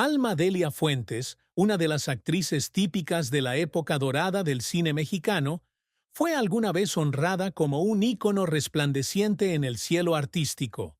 Alma Delia Fuentes, una de las actrices típicas de la época dorada del cine mexicano, fue alguna vez honrada como un ícono resplandeciente en el cielo artístico,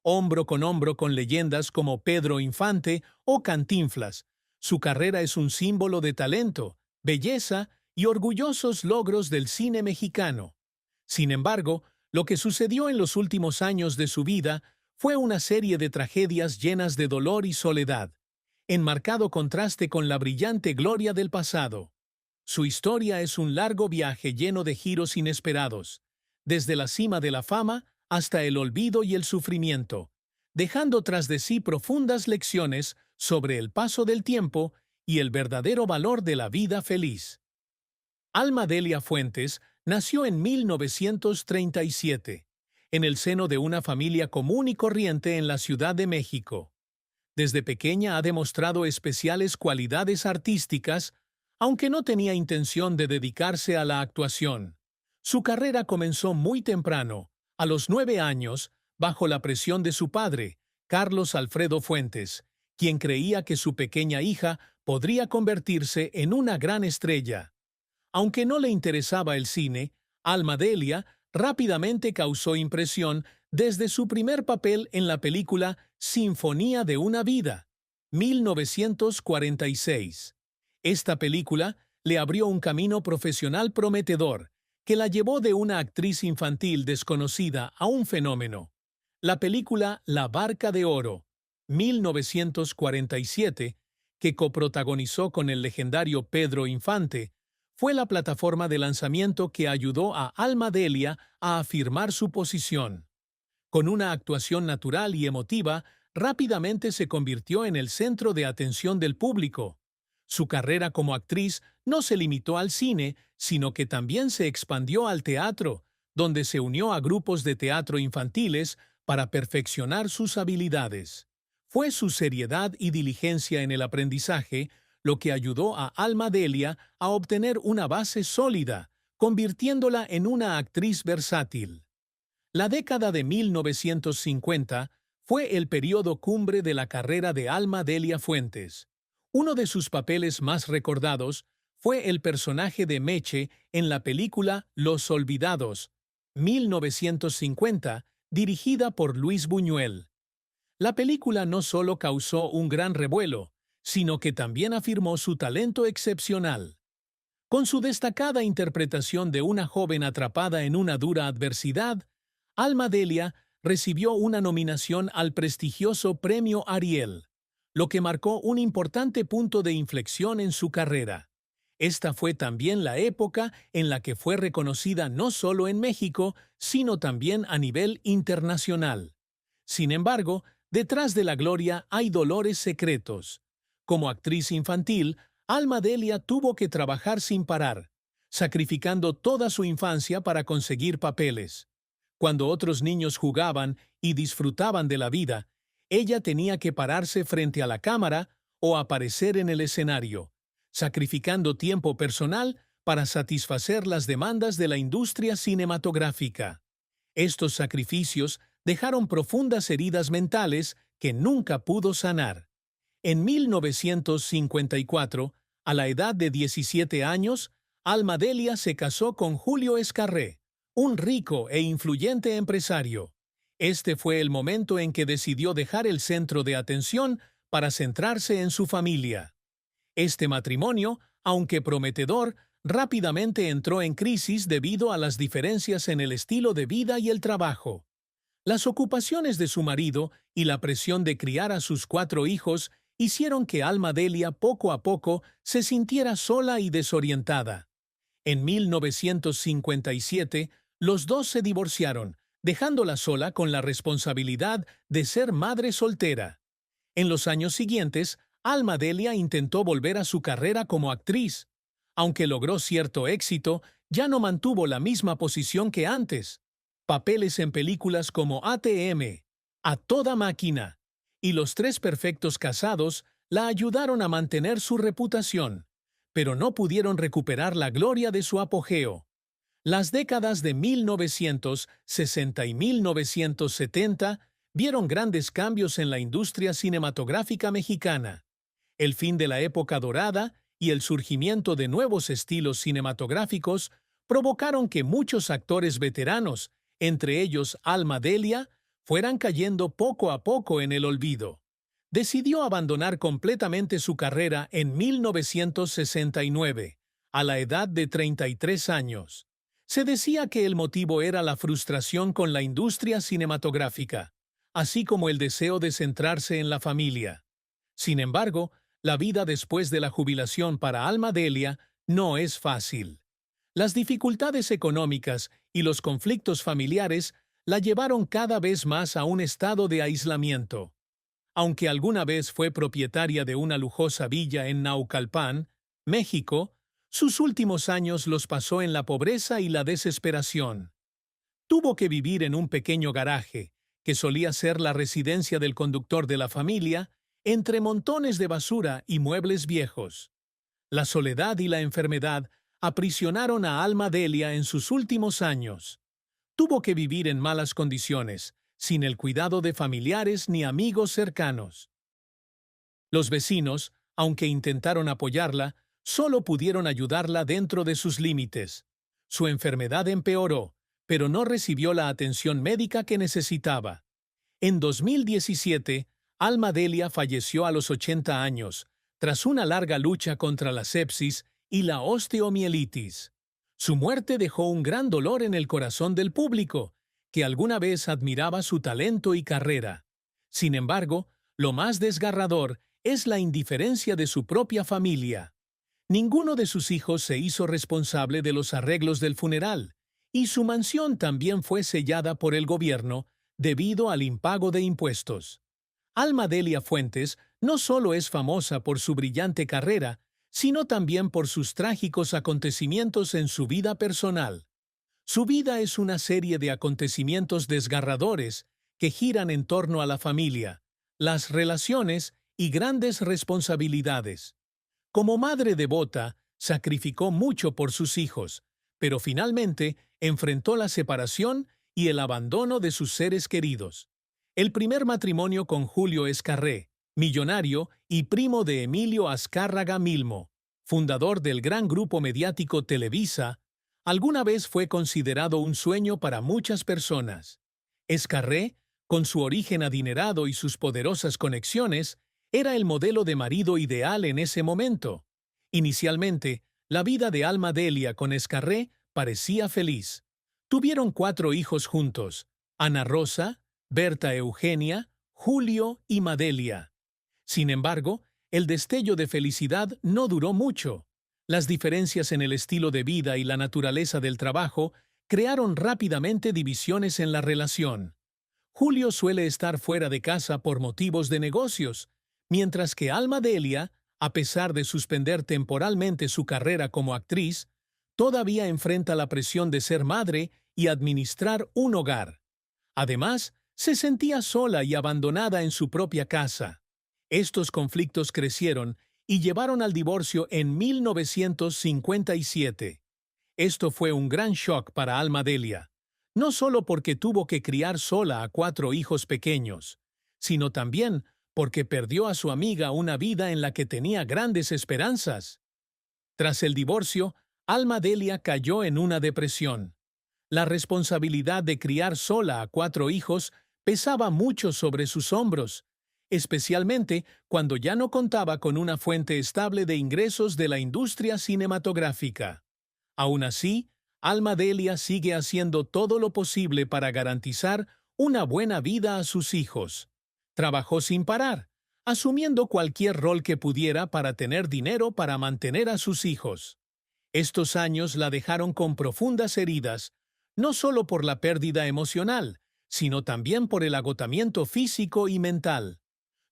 hombro con leyendas como Pedro Infante o Cantinflas. Su carrera es un símbolo de talento, belleza y orgullosos logros del cine mexicano. Sin embargo, lo que sucedió en los últimos años de su vida fue una serie de tragedias llenas de dolor y soledad, en marcado contraste con la brillante gloria del pasado. Su historia es un largo viaje lleno de giros inesperados, desde la cima de la fama hasta el olvido y el sufrimiento, dejando tras de sí profundas lecciones sobre el paso del tiempo y el verdadero valor de la vida feliz. Alma Delia Fuentes nació en 1937, en el seno de una familia común y corriente en la Ciudad de México. Desde pequeña ha demostrado especiales cualidades artísticas, aunque no tenía intención de dedicarse a la actuación. Su carrera comenzó muy temprano, a los 9 años, bajo la presión de su padre, Carlos Alfredo Fuentes, quien creía que su pequeña hija podría convertirse en una gran estrella. Aunque no le interesaba el cine, Alma Delia rápidamente causó impresión desde su primer papel en la película Sinfonía de una vida, 1946. Esta película le abrió un camino profesional prometedor, que la llevó de una actriz infantil desconocida a un fenómeno. La película La Barca de Oro, 1947, que coprotagonizó con el legendario Pedro Infante, fue la plataforma de lanzamiento que ayudó a Alma Delia a afirmar su posición. Con una actuación natural y emotiva, rápidamente se convirtió en el centro de atención del público. Su carrera como actriz no se limitó al cine, sino que también se expandió al teatro, donde se unió a grupos de teatro infantiles para perfeccionar sus habilidades. Fue su seriedad y diligencia en el aprendizaje lo que ayudó a Alma Delia a obtener una base sólida, convirtiéndola en una actriz versátil. La década de 1950 fue el periodo cumbre de la carrera de Alma Delia Fuentes. Uno de sus papeles más recordados fue el personaje de Meche en la película Los Olvidados, 1950, dirigida por Luis Buñuel. La película no solo causó un gran revuelo, sino que también afirmó su talento excepcional. Con su destacada interpretación de una joven atrapada en una dura adversidad, Alma Delia recibió una nominación al prestigioso Premio Ariel, lo que marcó un importante punto de inflexión en su carrera. Esta fue también la época en la que fue reconocida no solo en México, sino también a nivel internacional. Sin embargo, detrás de la gloria hay dolores secretos. Como actriz infantil, Alma Delia tuvo que trabajar sin parar, sacrificando toda su infancia para conseguir papeles. Cuando otros niños jugaban y disfrutaban de la vida, ella tenía que pararse frente a la cámara o aparecer en el escenario, sacrificando tiempo personal para satisfacer las demandas de la industria cinematográfica. Estos sacrificios dejaron profundas heridas mentales que nunca pudo sanar. En 1954, a la edad de 17 años, Alma Delia se casó con Julio Escarré, un rico e influyente empresario. Este fue el momento en que decidió dejar el centro de atención para centrarse en su familia. Este matrimonio, aunque prometedor, rápidamente entró en crisis debido a las diferencias en el estilo de vida y el trabajo. Las ocupaciones de su marido y la presión de criar a sus 4 hijos hicieron que Alma Delia poco a poco se sintiera sola y desorientada. En 1957, los dos se divorciaron, dejándola sola con la responsabilidad de ser madre soltera. En los años siguientes, Alma Delia intentó volver a su carrera como actriz. Aunque logró cierto éxito, ya no mantuvo la misma posición que antes. Papeles en películas como ATM, A Toda Máquina y Los Tres Perfectos Casados la ayudaron a mantener su reputación, pero no pudieron recuperar la gloria de su apogeo. Las décadas de 1960 y 1970 vieron grandes cambios en la industria cinematográfica mexicana. El fin de la época dorada y el surgimiento de nuevos estilos cinematográficos provocaron que muchos actores veteranos, entre ellos Alma Delia, fueran cayendo poco a poco en el olvido. Decidió abandonar completamente su carrera en 1969, a la edad de 33 años. Se decía que el motivo era la frustración con la industria cinematográfica, así como el deseo de centrarse en la familia. Sin embargo, la vida después de la jubilación para Alma Delia no es fácil. Las dificultades económicas y los conflictos familiares la llevaron cada vez más a un estado de aislamiento. Aunque alguna vez fue propietaria de una lujosa villa en Naucalpan, México, sus últimos años los pasó en la pobreza y la desesperación. Tuvo que vivir en un pequeño garaje, que solía ser la residencia del conductor de la familia, entre montones de basura y muebles viejos. La soledad y la enfermedad aprisionaron a Alma Delia en sus últimos años. Tuvo que vivir en malas condiciones, sin el cuidado de familiares ni amigos cercanos. Los vecinos, aunque intentaron apoyarla, solo pudieron ayudarla dentro de sus límites. Su enfermedad empeoró, pero no recibió la atención médica que necesitaba. En 2017, Alma Delia falleció a los 80 años, tras una larga lucha contra la sepsis y la osteomielitis. Su muerte dejó un gran dolor en el corazón del público, que alguna vez admiraba su talento y carrera. Sin embargo, lo más desgarrador es la indiferencia de su propia familia. Ninguno de sus hijos se hizo responsable de los arreglos del funeral, y su mansión también fue sellada por el gobierno debido al impago de impuestos. Alma Delia Fuentes no solo es famosa por su brillante carrera, sino también por sus trágicos acontecimientos en su vida personal. Su vida es una serie de acontecimientos desgarradores que giran en torno a la familia, las relaciones y grandes responsabilidades. Como madre devota, sacrificó mucho por sus hijos, pero finalmente enfrentó la separación y el abandono de sus seres queridos. El primer matrimonio con Julio Escarré, millonario y primo de Emilio Azcárraga Milmo, fundador del gran grupo mediático Televisa, alguna vez fue considerado un sueño para muchas personas. Escarré, con su origen adinerado y sus poderosas conexiones, era el modelo de marido ideal en ese momento. Inicialmente, la vida de Alma Delia con Escarré parecía feliz. Tuvieron 4 hijos juntos: Ana Rosa, Berta Eugenia, Julio y Madelia. Sin embargo, el destello de felicidad no duró mucho. Las diferencias en el estilo de vida y la naturaleza del trabajo crearon rápidamente divisiones en la relación. Julio suele estar fuera de casa por motivos de negocios, mientras que Alma Delia, a pesar de suspender temporalmente su carrera como actriz, todavía enfrenta la presión de ser madre y administrar un hogar. Además, se sentía sola y abandonada en su propia casa. Estos conflictos crecieron y llevaron al divorcio en 1957. Esto fue un gran shock para Alma Delia, no solo porque tuvo que criar sola a 4 hijos pequeños, sino también porque perdió a su amiga una vida en la que tenía grandes esperanzas. Tras el divorcio, Alma Delia cayó en una depresión. La responsabilidad de criar sola a 4 hijos pesaba mucho sobre sus hombros, especialmente cuando ya no contaba con una fuente estable de ingresos de la industria cinematográfica. Aún así, Alma Delia sigue haciendo todo lo posible para garantizar una buena vida a sus hijos. Trabajó sin parar, asumiendo cualquier rol que pudiera para tener dinero para mantener a sus hijos. Estos años la dejaron con profundas heridas, no solo por la pérdida emocional, sino también por el agotamiento físico y mental.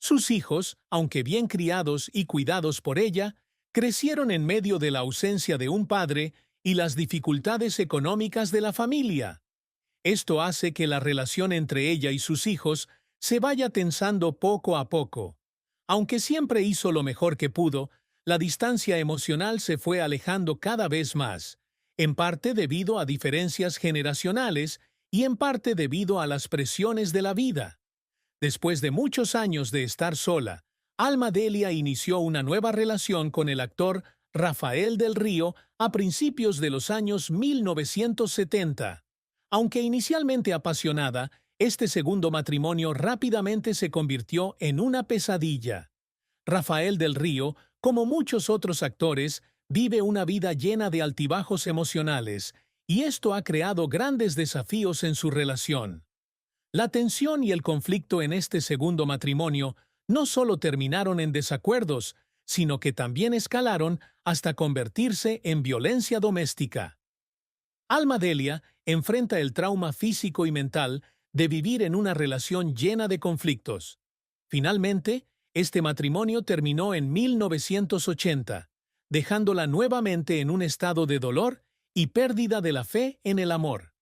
Sus hijos, aunque bien criados y cuidados por ella, crecieron en medio de la ausencia de un padre y las dificultades económicas de la familia. Esto hace que la relación entre ella y sus hijos se vaya tensando poco a poco. Aunque siempre hizo lo mejor que pudo, la distancia emocional se fue alejando cada vez más, en parte debido a diferencias generacionales y en parte debido a las presiones de la vida. Después de muchos años de estar sola, Alma Delia inició una nueva relación con el actor Rafael del Río a principios de los años 1970. Aunque inicialmente apasionada, este segundo matrimonio rápidamente se convirtió en una pesadilla. Rafael del Río, como muchos otros actores, vive una vida llena de altibajos emocionales, y esto ha creado grandes desafíos en su relación. La tensión y el conflicto en este segundo matrimonio no solo terminaron en desacuerdos, sino que también escalaron hasta convertirse en violencia doméstica. Alma Delia enfrenta el trauma físico y mental de vivir en una relación llena de conflictos. Finalmente, este matrimonio terminó en 1980, dejándola nuevamente en un estado de dolor y pérdida de la fe en el amor.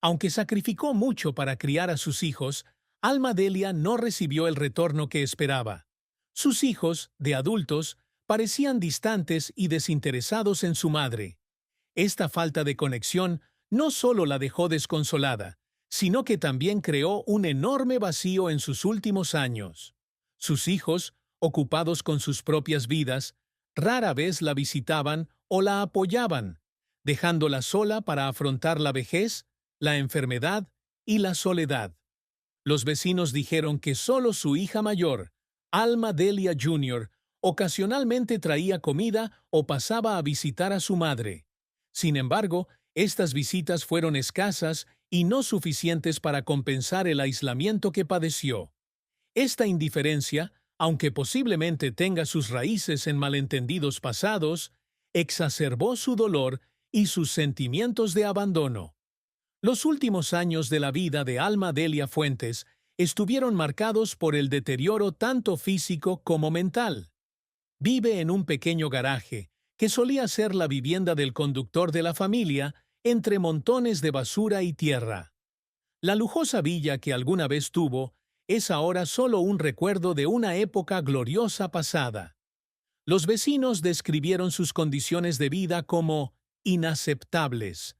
Aunque sacrificó mucho para criar a sus hijos, Alma Delia no recibió el retorno que esperaba. Sus hijos, de adultos, parecían distantes y desinteresados en su madre. Esta falta de conexión no solo la dejó desconsolada, sino que también creó un enorme vacío en sus últimos años. Sus hijos, ocupados con sus propias vidas, rara vez la visitaban o la apoyaban, dejándola sola para afrontar la vejez, la enfermedad y la soledad. Los vecinos dijeron que solo su hija mayor, Alma Delia Jr., ocasionalmente traía comida o pasaba a visitar a su madre. Sin embargo, estas visitas fueron escasas y no suficientes para compensar el aislamiento que padeció. Esta indiferencia, aunque posiblemente tenga sus raíces en malentendidos pasados, exacerbó su dolor y sus sentimientos de abandono. Los últimos años de la vida de Alma Delia Fuentes estuvieron marcados por el deterioro tanto físico como mental. Vive en un pequeño garaje, que solía ser la vivienda del conductor de la familia, entre montones de basura y tierra. La lujosa villa que alguna vez tuvo es ahora solo un recuerdo de una época gloriosa pasada. Los vecinos describieron sus condiciones de vida como inaceptables.